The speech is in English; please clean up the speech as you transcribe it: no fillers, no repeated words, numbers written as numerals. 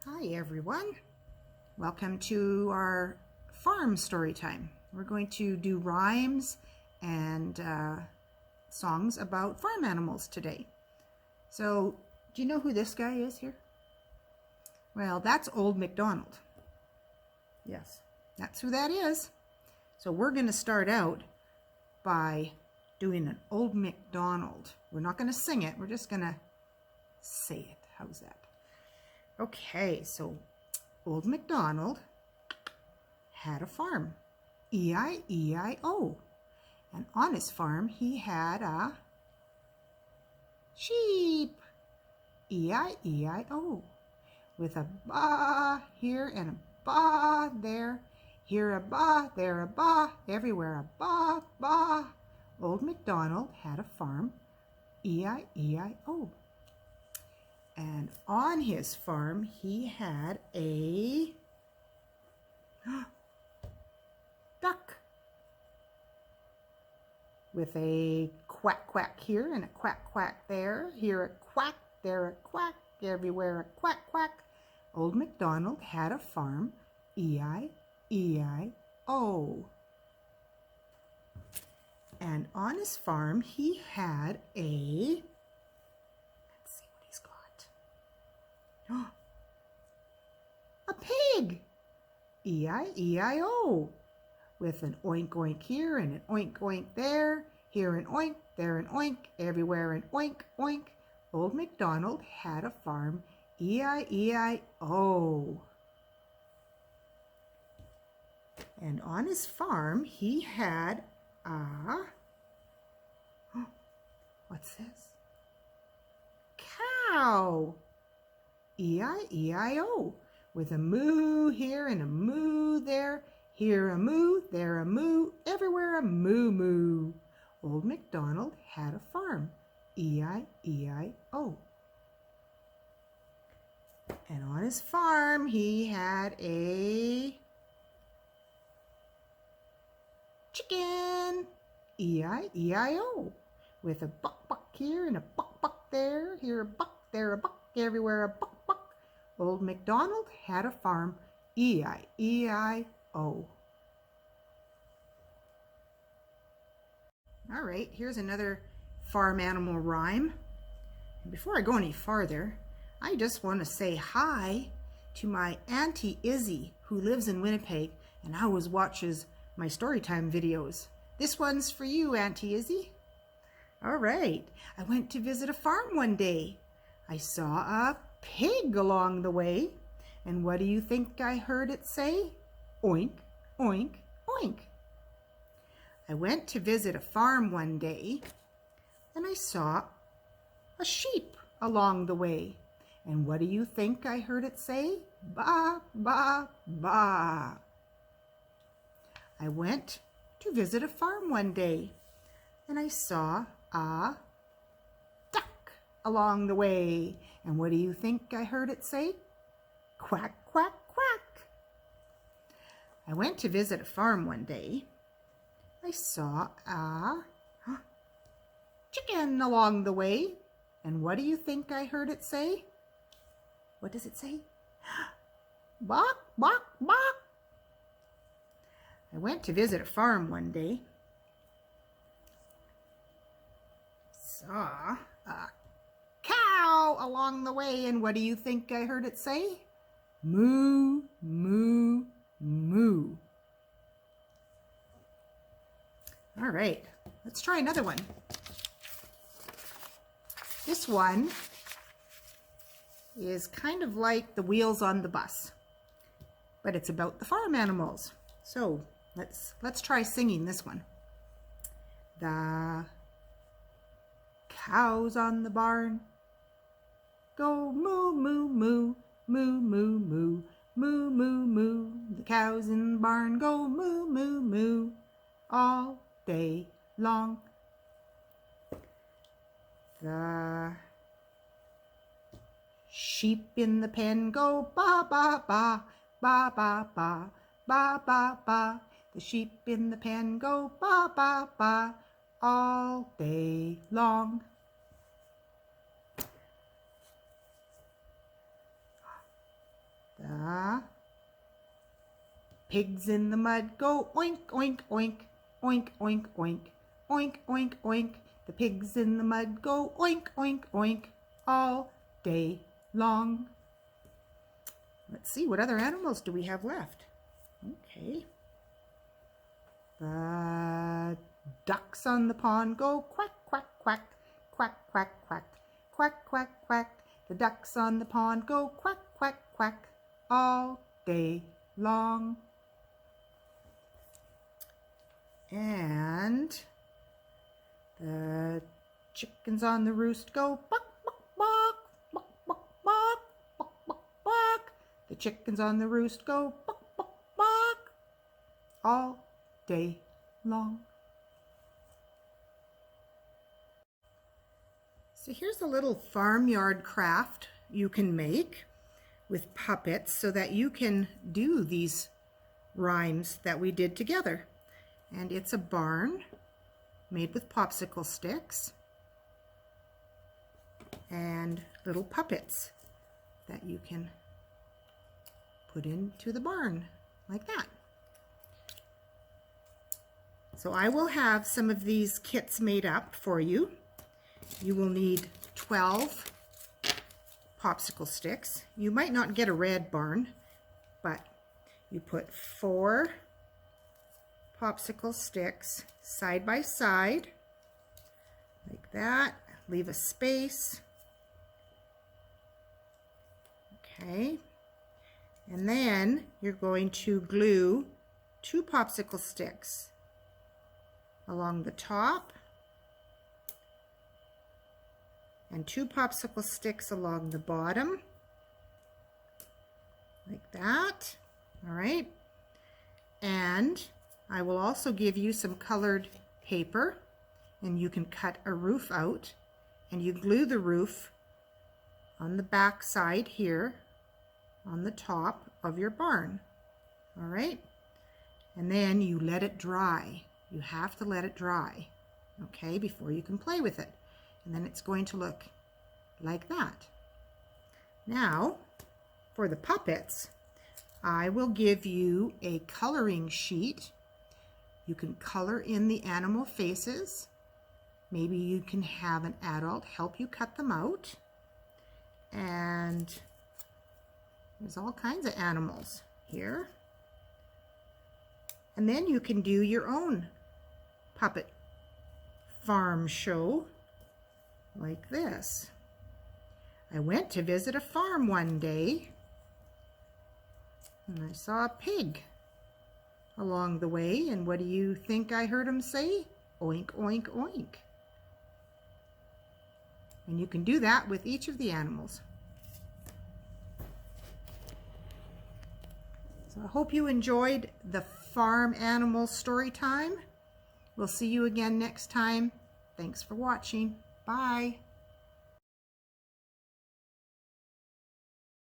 Hi everyone, welcome to our farm story time. We're going to do rhymes and songs about farm animals today. So, do you know who this guy is here? Well, that's Old Macdonald. Yes, that's who that is. So we're going to start out by doing an Old Macdonald. We're not going to sing it, we're just going to say it. How's that? Okay, so Old Macdonald had a farm, E-I-E-I-O. And on his farm, he had a sheep, E-I-E-I-O. With a ba here and a ba there. Here a ba, there a ba, everywhere a ba, ba. Old Macdonald had a farm, E-I-E-I-O. And on his farm, he had a duck with a quack quack here and a quack quack there. Here a quack, there a quack, everywhere a quack quack. Old Macdonald had a farm, E-I-E-I-O. And on his farm, he had a a pig, E-I-E-I-O, with an oink oink here and an oink oink there, here an oink, there an oink, everywhere an oink oink. Old Macdonald had a farm, E-I-E-I-O. And on his farm he had a, what's this? Cow. E-I-E-I-O, with a moo here and a moo there, here a moo, there a moo, everywhere a moo moo. Old Macdonald had a farm, E-I-E-I-O. And on his farm he had a chicken, E-I-E-I-O, with a buck buck here and a buck buck there, here a buck, there a buck, everywhere a buck buck. Old Macdonald had a farm, E-I-E-I-O. All right, here's another farm animal rhyme. And before I go any farther, I just want to say hi to my Auntie Izzy, who lives in Winnipeg and always watches my Storytime videos. This one's for you, Auntie Izzy. All right, I went to visit a farm one day. I saw a pig along the way, and what do you think I heard it say? Oink, oink, oink. I went to visit a farm one day, and I saw a sheep along the way, and what do you think I heard it say? Ba, ba, ba. I went to visit a farm one day, and I saw a along the way. And what do you think I heard it say? Quack, quack, quack. I went to visit a farm one day. I saw a chicken along the way. And what do you think I heard it say? What does it say? Bok, bok, bok. I went to visit a farm one day. Saw a cow along the way, and what do you think I heard it say? Moo, moo, moo. All right, let's try another one. This one is kind of like the wheels on the bus, but it's about the farm animals. So let's try singing this one. The cows on the barn go moo, moo, moo, moo, moo, moo, moo, moo, moo. The cows in the barn go moo, moo, moo, all day long. The sheep in the pen go ba, ba, ba, ba, ba, ba, ba, ba, ba. The sheep in the pen go ba, ba, ba, all day long. pigs in the mud go oink, oink, oink, oink, oink, oink, oink, oink, oink. The pigs in the mud go oink, oink, oink all day long. Let's see, what other animals do we have left? Okay. The ducks on the pond go quack, quack, quack, quack, quack, quack, quack, quack, quack. The ducks on the pond go quack, quack, quack all day long. And the chickens on the roost go buck, buck, buck, buck, buck, buck, buck, buck, buck. The chickens on the roost go buck, buck, buck all day long. So here's a little farmyard craft you can make with puppets so that you can do these rhymes that we did together. And it's a barn made with popsicle sticks and little puppets that you can put into the barn like that. So I will have some of these kits made up for you. You will need 12 popsicle sticks. You might not get a red barn, but you put 4 popsicle sticks side by side like that. Leave a space. Okay. And then you're going to glue 2 popsicle sticks along the top and 2 popsicle sticks along the bottom like that. All right. And I will also give you some colored paper, and you can cut a roof out and you glue the roof on the back side here on the top of your barn. All right. And then you let it dry. You have to let it dry, okay, before you can play with it. And then it's going to look like that. Now, for the puppets, I will give you a coloring sheet. You can color in the animal faces. Maybe you can have an adult help you cut them out. And there's all kinds of animals here. And then you can do your own puppet farm show like this. I went to visit a farm one day and I saw a pig along the way, and what do you think I heard him say? Oink, oink, oink. And you can do that with each of the animals. So I hope you enjoyed the farm animal story time. We'll see you again next time. Thanks for watching. Bye.